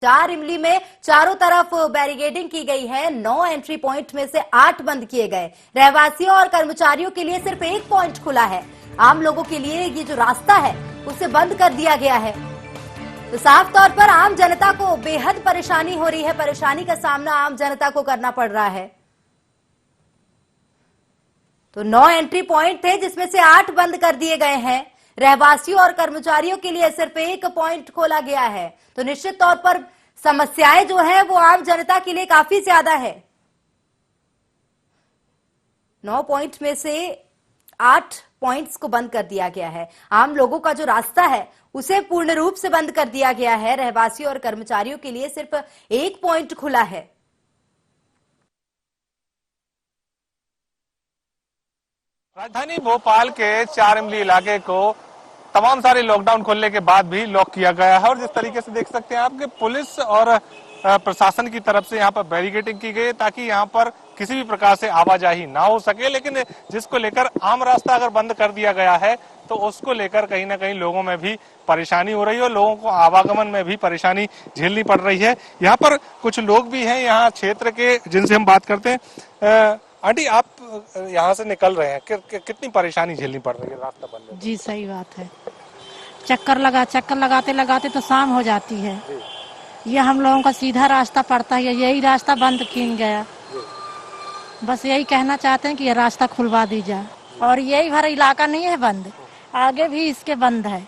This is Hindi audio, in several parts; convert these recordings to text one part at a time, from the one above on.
4 इमली में चारों तरफ बैरिकेडिंग की गई है। 9 एंट्री पॉइंट में से 8 बंद किए गए। रहवासियों और कर्मचारियों के लिए सिर्फ 1 पॉइंट खुला है। आम लोगों के लिए ये जो रास्ता है उसे बंद कर दिया गया है। तो साफ तौर पर आम जनता को बेहद परेशानी हो रही है। परेशानी का सामना आम जनता को करना पड़ रहा है। तो 9 एंट्री पॉइंट थे जिसमें से 8 बंद कर दिए गए हैं। रहवासियों और कर्मचारियों के लिए सिर्फ 1 पॉइंट खोला गया है। तो निश्चित तौर पर समस्याएं जो है वो आम जनता के लिए काफी ज्यादा है। 9 पॉइंट में से 8 पॉइंट्स को बंद कर दिया गया है। आम लोगों का जो रास्ता है उसे पूर्ण रूप से बंद कर दिया गया है। रहवासियों और कर्मचारियों के लिए सिर्फ 1 पॉइंट खुला है। राजधानी भोपाल के 4 इमली इलाके को तमाम सारे लॉकडाउन खोलने के बाद भी लॉक किया गया है और जिस तरीके से देख सकते हैं आपके पुलिस और प्रशासन की तरफ से यहाँ पर बैरिकेडिंग की गई ताकि यहाँ पर किसी भी प्रकार से आवाजाही ना हो सके। लेकिन जिसको लेकर आम रास्ता अगर बंद कर दिया गया है तो उसको लेकर कहीं ना कहीं लोगों में भी परेशानी हो रही है और लोगों को आवागमन में भी परेशानी झेलनी पड़ रही है। यहाँ पर कुछ लोग भी हैं यहाँ क्षेत्र के जिनसे हम बात करते हैं। आंटी, आप यहाँ से निकल रहे हैं, कितनी परेशानी झेलनी पड़ रही है रास्ता बंद है? जी सही बात है। चक्कर लगाते लगाते तो शाम हो जाती है। ये हम लोगों का सीधा रास्ता पड़ता है, यही रास्ता बंद किया गया। बस यही कहना चाहते हैं कि ये रास्ता खुलवा दी जाए। और यही भर इलाका नहीं है बंद, आगे भी इसके बंद है।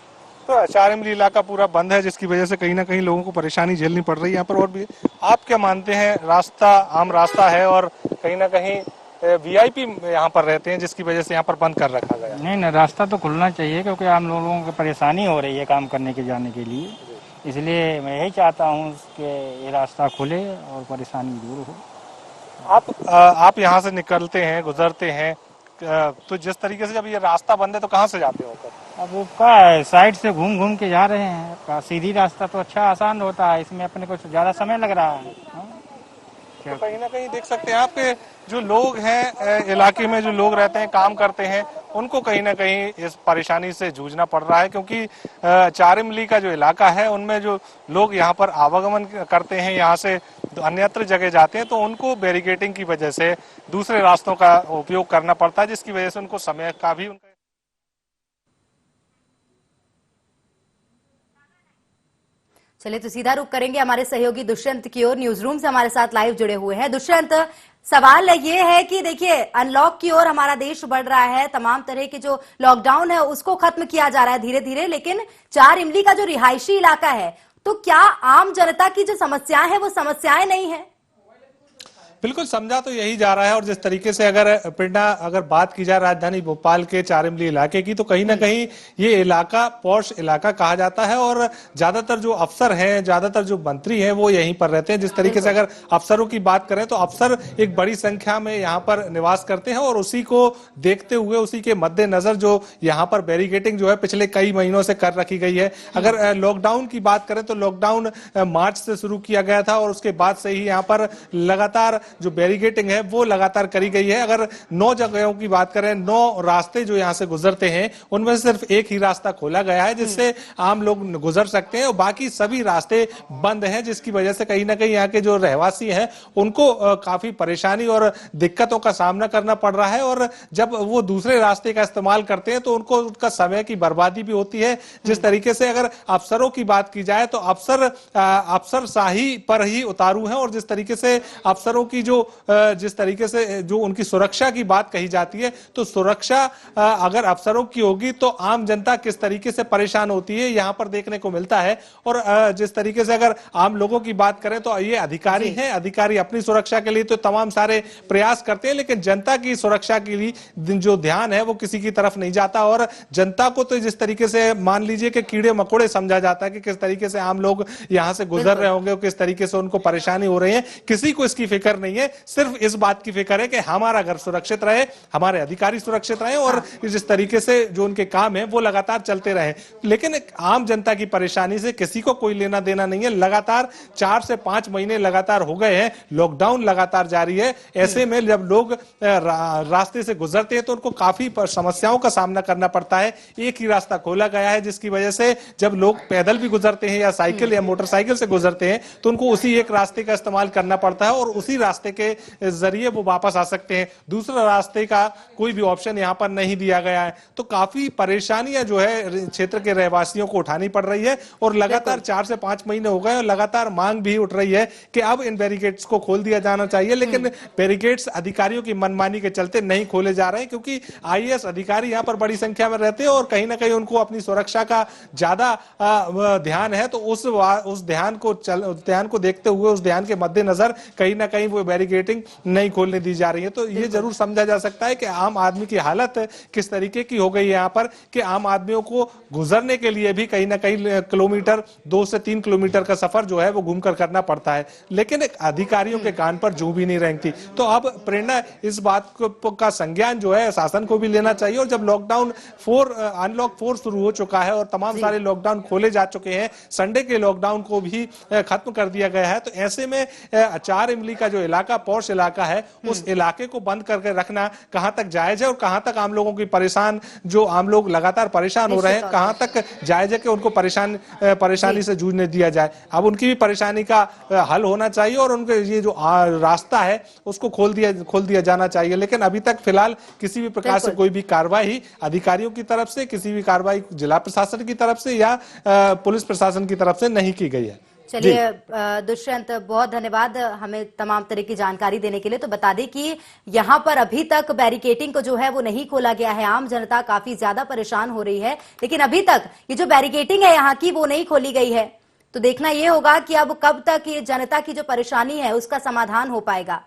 तो 4 इमली इलाका पूरा बंद है जिसकी वजह से कहीं ना कहीं लोगों को परेशानी झेलनी पड़ रही है यहाँ पर। और भी आप क्या मानते हैं, रास्ता आम रास्ता है और कहीं ना कहीं वीआईपी यहाँ पर रहते हैं जिसकी वजह से यहाँ पर बंद कर रखा गया? नहीं, रास्ता तो खुलना चाहिए क्योंकि आम लोगों को परेशानी हो रही है काम करने के जाने के लिए। इसलिए मैं यही चाहता हूँ कि ये रास्ता खुले और परेशानी दूर हो। आप यहाँ से निकलते हैं, गुजरते हैं, तो जिस तरीके से जब ये रास्ता बंद है तो कहाँ से जाते हो? अब वो का साइड से घूम घूम के जा रहे हैं। सीधी रास्ता तो अच्छा आसान होता है, इसमें अपने को ज्यादा समय लग रहा है। तो कहीं ना कहीं देख सकते हैं आपके जो लोग हैं इलाके में, जो लोग रहते हैं, काम करते हैं, उनको कहीं ना कहीं इस परेशानी से जूझना पड़ रहा है क्योंकि 4 इमली का जो इलाका है उनमें जो लोग यहाँ पर आवागमन करते हैं, यहाँ से अन्यत्र जगह जाते हैं, तो उनको बैरिकेडिंग की वजह से दूसरे रास्तों का उपयोग करना पड़ता है जिसकी वजह से उनको समय का भी चलिए तो सीधा रुख करेंगे हमारे सहयोगी दुष्यंत की ओर। न्यूज रूम से हमारे साथ लाइव जुड़े हुए हैं। दुष्यंत, सवाल ये है कि देखिए अनलॉक की ओर हमारा देश बढ़ रहा है, तमाम तरह के जो लॉकडाउन है उसको खत्म किया जा रहा है धीरे धीरे, लेकिन 4 इमली का जो रिहायशी इलाका है, तो क्या आम जनता की जो समस्याएं है वो समस्याएं नहीं है? बिल्कुल समझा तो यही जा रहा है। और जिस तरीके से अगर बात की जाए राजधानी भोपाल के 4 इमली इलाके की, तो कहीं ना कहीं ये इलाका पॉश इलाका कहा जाता है और ज्यादातर जो अफसर हैं, ज्यादातर जो मंत्री हैं वो यहीं पर रहते हैं। जिस तरीके से अगर अफसरों की बात करें तो अफसर एक बड़ी संख्या में यहाँ पर निवास करते हैं और उसी को देखते हुए, उसी के मद्देनजर जो यहाँ पर बैरिकेडिंग जो है पिछले कई महीनों से कर रखी गई है। अगर लॉकडाउन की बात करें तो लॉकडाउन मार्च से शुरू किया गया था और उसके बाद से ही यहाँ पर लगातार जो बैरिकेडिंग है वो लगातार करी गई है। अगर 9 जगहों की बात करें, 9 रास्ते जो यहाँ से गुजरते हैं उनमें से सिर्फ एक ही रास्ता खोला गया है जिससे आम लोग गुजर सकते हैं और बाकी सभी रास्ते बंद हैं, जिसकी वजह से कहीं ना कहीं यहाँ के जो रहवासी हैं उनको काफी परेशानी और दिक्कतों का सामना करना पड़ रहा है। और जब वो दूसरे रास्ते का इस्तेमाल करते हैं तो उनको उनका समय की बर्बादी भी होती है। जिस तरीके से अगर अफसरों की बात की जाए तो अफसरशाही पर ही उतारू हैं और जिस तरीके से अफसरों की जिस तरीके से जो उनकी सुरक्षा की बात कही जाती है, तो सुरक्षा अगर अफसरों की होगी तो आम जनता किस तरीके से परेशान होती है यहां पर देखने को मिलता है। और जिस तरीके से अगर आम लोगों की बात करें तो ये अधिकारी हैं, अधिकारी अपनी सुरक्षा के लिए तो तमाम सारे प्रयास करते हैं, लेकिन जनता की सुरक्षा के लिए जो ध्यान है वो किसी की तरफ नहीं जाता। और जनता को तो जिस तरीके से मान लीजिए कि कीड़े मकोड़े समझा जाता है कि किस तरीके से आम लोग यहां से गुजर रहे होंगे, किस तरीके से उनको परेशानी हो रही है, किसी को इसकी फिक्र नहीं नहीं है, सिर्फ इस बात की फिक्र है कि हमारा घर सुरक्षित रहे, हमारे अधिकारी सुरक्षित रहे और जिस तरीके से जो उनके काम है वो लगातार चलते रहे। लेकिन एक आम जनता की परेशानी से किसी को कोई लेना देना नहीं है। लगातार 4 से 5 महीने लगातार हो गए हैं, लॉकडाउन लगातार जारी है। ऐसे में जब लोग रास्ते से गुजरते हैं तो उनको काफी समस्याओं का सामना करना पड़ता है। एक ही रास्ता खोला गया है जिसकी वजह से जब लोग पैदल भी गुजरते हैं या साइकिल या मोटरसाइकिल से गुजरते हैं तो उनको उसी एक रास्ते का इस्तेमाल करना पड़ता है और उसी रास्ते के जरिए वो वापस आ सकते हैं। दूसरा रास्ते का कोई भी ऑप्शन यहाँ पर नहीं दिया गया है। तो काफी परेशानियां जो है क्षेत्र के रहवासियों को उठानी पड़ रही है और लगातार 4 से 5 महीने हो गए और लगातार मांग भी उठ रही है कि अब इन बैरिकेड्स को खोल दिया जाना चाहिए। लेकिन बैरिकेड्स अधिकारियों की मनमानी के चलते नहीं खोले जा रहे हैं, क्योंकि आईएएस अधिकारी यहाँ पर बड़ी संख्या में रहते हैं और कहीं ना कहीं उनको अपनी सुरक्षा का ज्यादा ध्यान है। तो उस ध्यान को देखते हुए, उस ध्यान के मद्देनजर कहीं ना कहीं वो बैरिकेडिंग नहीं खोलने दी जा रही है। तो ये जरूर समझा जा सकता है कि आम आदमी की हालत किस तरीके की हो गई है यहाँ पर, कि आम आदमियों को गुजरने के लिए भी कहीं ना कहीं किलोमीटर, 2 से 3 किलोमीटर का सफर जो है वो घूमकर करना पड़ता है। लेकिन एक अधिकारियों के कान पर जू भी नहीं रेंगती। तो अब प्रेरणा इस बात का संज्ञान जो है शासन को भी लेना चाहिए। और जब अनलॉक 4 शुरू हो चुका है और तमाम सारे लॉकडाउन खोले जा चुके हैं, संडे के लॉकडाउन को भी खत्म कर दिया गया है, तो ऐसे में 4 इमली का जो इलाका पॉश इलाका है उस इलाके को बंद करके रखना कहां तक जायज है और कहां तक आम लोगों की जो आम लोग लगातार परेशान हो रहे हैं, कहां तक जायज है कि उनको परेशानी से जूझने दिया जाए। अब उनकी भी परेशानी का हल होना चाहिए और उनके ये जो रास्ता है उसको खोल दिया जाना चाहिए। लेकिन अभी तक फिलहाल किसी भी प्रकार से कोई भी कार्रवाई अधिकारियों की तरफ से, किसी भी कार्रवाई जिला प्रशासन की तरफ से या पुलिस प्रशासन की तरफ से नहीं की गई है। चलिए दुष्यंत, बहुत धन्यवाद हमें तमाम तरह की जानकारी देने के लिए। तो बता दें कि यहाँ पर अभी तक बैरिकेडिंग को जो है वो नहीं खोला गया है। आम जनता काफी ज्यादा परेशान हो रही है, लेकिन अभी तक ये जो बैरिकेडिंग है यहाँ की वो नहीं खोली गई है। तो देखना ये होगा कि अब कब तक ये जनता की जो परेशानी है उसका समाधान हो पाएगा।